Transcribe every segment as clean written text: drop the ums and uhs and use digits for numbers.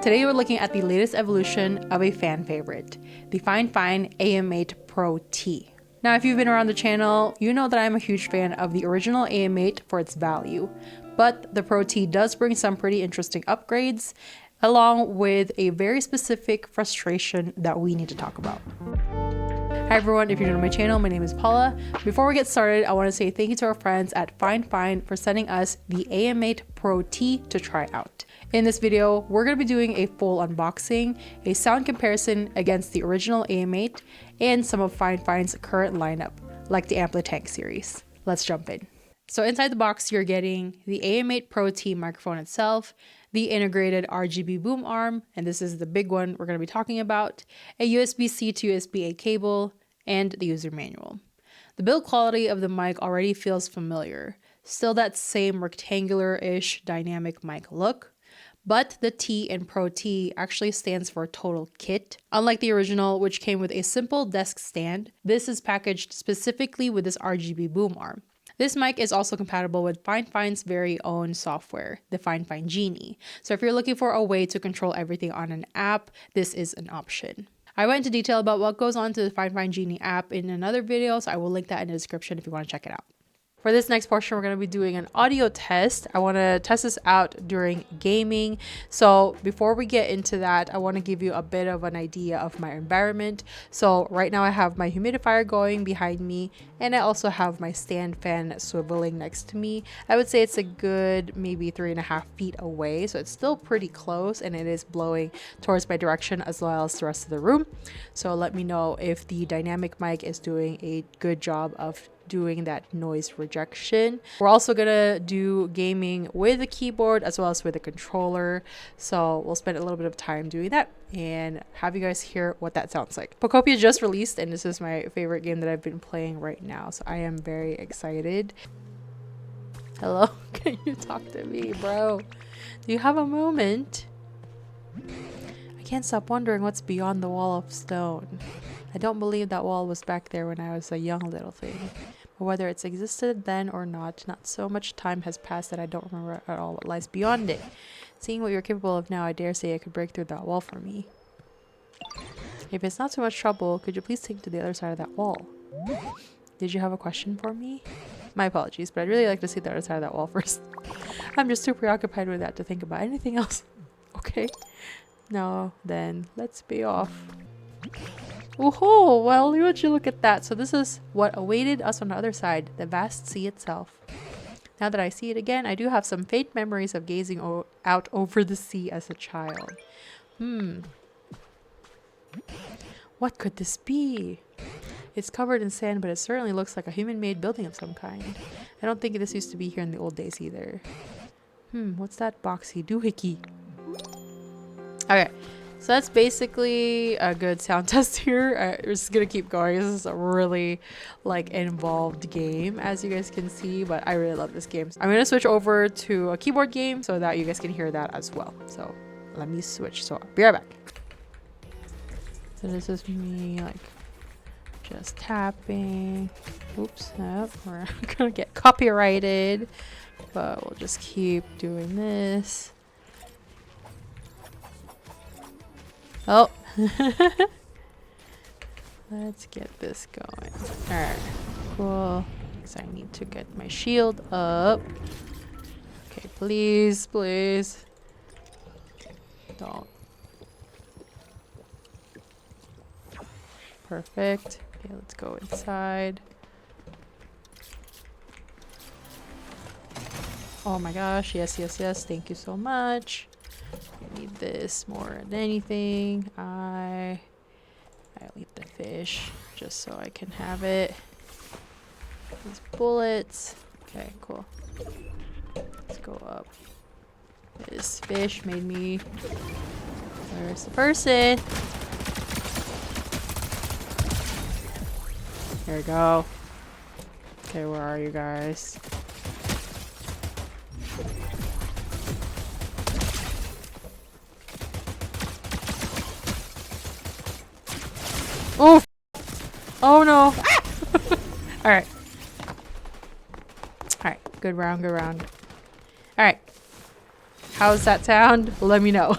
Today we're looking at the latest evolution of a fan favorite, the Fifine AM8 Pro T. Now if you've been around the channel, you know that I'm a huge fan of the original AM8 for its value, but the Pro T does bring some pretty interesting upgrades, along with a very specific frustration that we need to talk about. Hi everyone, if you're new to my channel, my name is Paula. Before we get started, I want to say thank you to our friends at Fifine for sending us the AM8 Pro T to try out. In this video, we're going to be doing a full unboxing, a sound comparison against the original AM8, and some of Fifine's current lineup, like the AM8 Tank series. Let's jump in. So inside the box, you're getting the AM8 Pro T microphone itself, the integrated RGB boom arm, and this is the big one we're going to be talking about, a USB-C to USB-A cable, and the user manual. The build quality of the mic already feels familiar, still that same rectangular-ish dynamic mic look, but the T in Pro T actually stands for total kit. Unlike the original, which came with a simple desk stand, this is packaged specifically with this RGB boom arm. This mic is also compatible with Fifine's very own software, the Fifine Genie. So if you're looking for a way to control everything on an app, this is an option. I went into detail about what goes on to the Fifine Genie app in another video, so I will link that in the description if you want to check it out. For this next portion, we're going to be doing an audio test. I want to test this out during gaming. So before we get into that, I want to give you a bit of an idea of my environment. So right now I have my humidifier going behind me, and I also have my stand fan swiveling next to me. I would say it's a good maybe 3.5 feet away. So it's still pretty close, and it is blowing towards my direction as well as the rest of the room. So let me know if the dynamic mic is doing a good job of doing that noise rejection. We're also gonna do gaming with the keyboard as well as with the controller, so we'll spend a little bit of time doing that and have you guys hear what that sounds like. Pokopia just released, and this is my favorite game that I've been playing right now, so I am very excited. Hello, can you talk to me, bro? Do you have a moment? I can't stop wondering what's beyond the wall of stone. I don't believe that wall was back there when I was a young little thing. But whether it's existed then or not so much time has passed that I don't remember at all what lies beyond it. Seeing what you're capable of now, I dare say I could break through that wall for me. If it's not too much trouble, could you please take to the other side of that wall? Did you have a question for me? My apologies, but I'd really like to see the other side of that wall first. I'm just too preoccupied with that to think about anything else. Okay. No, then let's be off. Oh, well, would you look at that. So this is what awaited us on the other side, the vast sea itself. Now that I see it again, I do have some faint memories of gazing out over the sea as a child. What could this be? It's covered in sand, but it certainly looks like a human-made building of some kind. I don't think this used to be here in the old days either. What's that boxy doohickey? Okay. So that's basically a good sound test here. We're just gonna keep going. This is a really involved game, as you guys can see, but I really love this game. I'm gonna switch over to a keyboard game so that you guys can hear that as well. So let me switch. So I'll be right back. So this is me just tapping. Oops, nope, we're gonna get copyrighted, but we'll just keep doing this. Oh, let's get this going. All right, cool. Because I need to get my shield up. Okay, please, please. Don't. Perfect. Okay, let's go inside. Oh my gosh, yes, yes, yes. Thank you so much. I need this more than anything. I'll eat the fish just so I can have it. These bullets. Okay, cool. Let's go up. This fish made me... Where's the person? There we go. Okay, where are you guys? Oh! Oh no! Ah! Alright. Alright, good round, good round. Alright. How's that sound? Let me know.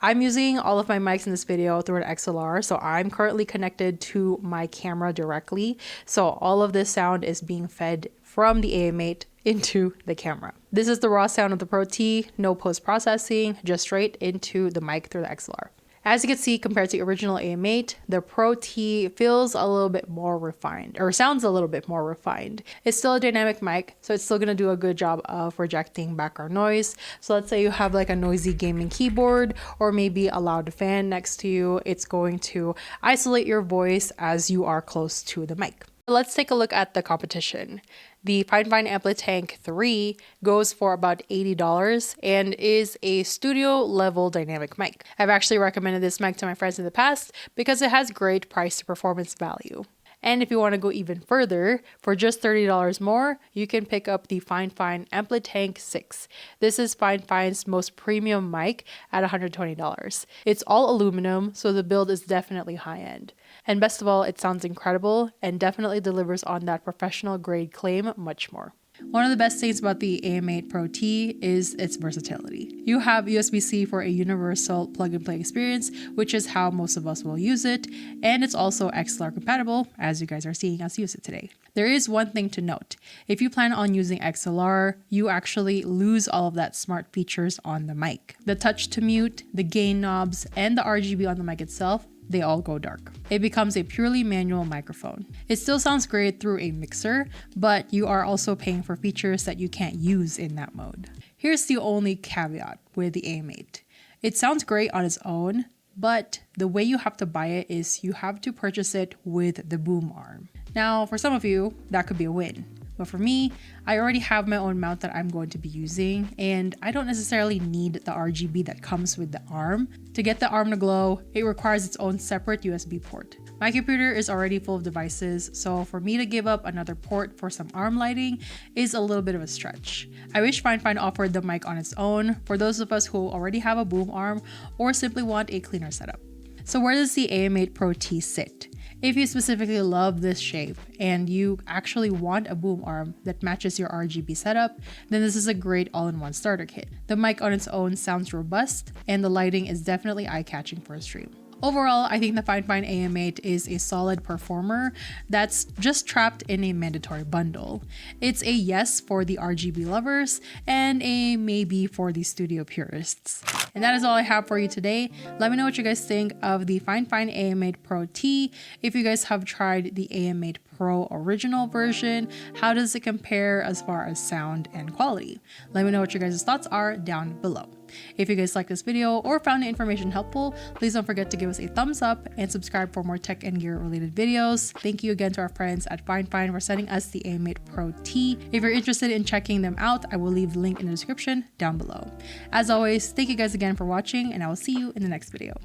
I'm using all of my mics in this video through an XLR, so I'm currently connected to my camera directly. So all of this sound is being fed from the AM8 into the camera. This is the raw sound of the Pro T, no post-processing, just straight into the mic through the XLR. As you can see, compared to the original AM8, the Pro T feels a little bit more refined, or sounds a little bit more refined. It's still a dynamic mic, so it's still gonna do a good job of rejecting background noise. So let's say you have like a noisy gaming keyboard, or maybe a loud fan next to you, it's going to isolate your voice as you are close to the mic. Let's take a look at the competition. The Fifine AM8 Tank 3 goes for about $80 and is a studio level dynamic mic. I've actually recommended this mic to my friends in the past because it has great price to performance value. And if you want to go even further, for just $30 more, you can pick up the Fifine AM8 Tank 6. This is Fifine's most premium mic at $120. It's all aluminum, so the build is definitely high-end. And best of all, it sounds incredible and definitely delivers on that professional grade claim much more. One of the best things about the AM8 Pro T is its versatility. You have USB-C for a universal plug-and-play experience, which is how most of us will use it, and it's also XLR compatible, as you guys are seeing us use it today. There is one thing to note. If you plan on using XLR, you actually lose all of that smart features on the mic. The touch to mute, the gain knobs, and the RGB on the mic itself, they all go dark. It becomes a purely manual microphone. It still sounds great through a mixer, but you are also paying for features that you can't use in that mode. Here's the only caveat with the AM8. It sounds great on its own, but the way you have to buy it is you have to purchase it with the boom arm. Now, for some of you, that could be a win. But for me, I already have my own mount that I'm going to be using, and I don't necessarily need the RGB that comes with the arm. To get the arm to glow, it requires its own separate USB port. My computer is already full of devices, so for me to give up another port for some arm lighting is a little bit of a stretch. I wish Fifine offered the mic on its own for those of us who already have a boom arm or simply want a cleaner setup. So where does the AM8 Pro T sit? If you specifically love this shape and you actually want a boom arm that matches your RGB setup, then this is a great all-in-one starter kit. The mic on its own sounds robust, and the lighting is definitely eye-catching for a stream. Overall, I think the Fifine AM8 is a solid performer that's just trapped in a mandatory bundle. It's a yes for the RGB lovers and a maybe for the studio purists. And that is all I have for you today. Let me know what you guys think of the Fifine AM8 Pro T. If you guys have tried the AM8 Pro original version, how does it compare as far as sound and quality? Let me know what your guys' thoughts are down below. If you guys like this video or found the information helpful, please don't forget to give us a thumbs up and subscribe for more tech and gear related videos. Thank you again to our friends at Fifine for sending us the AM8 Pro T. If you're interested in checking them out, I will leave the link in the description down below. As always, thank you guys again for watching, and I will see you in the next video.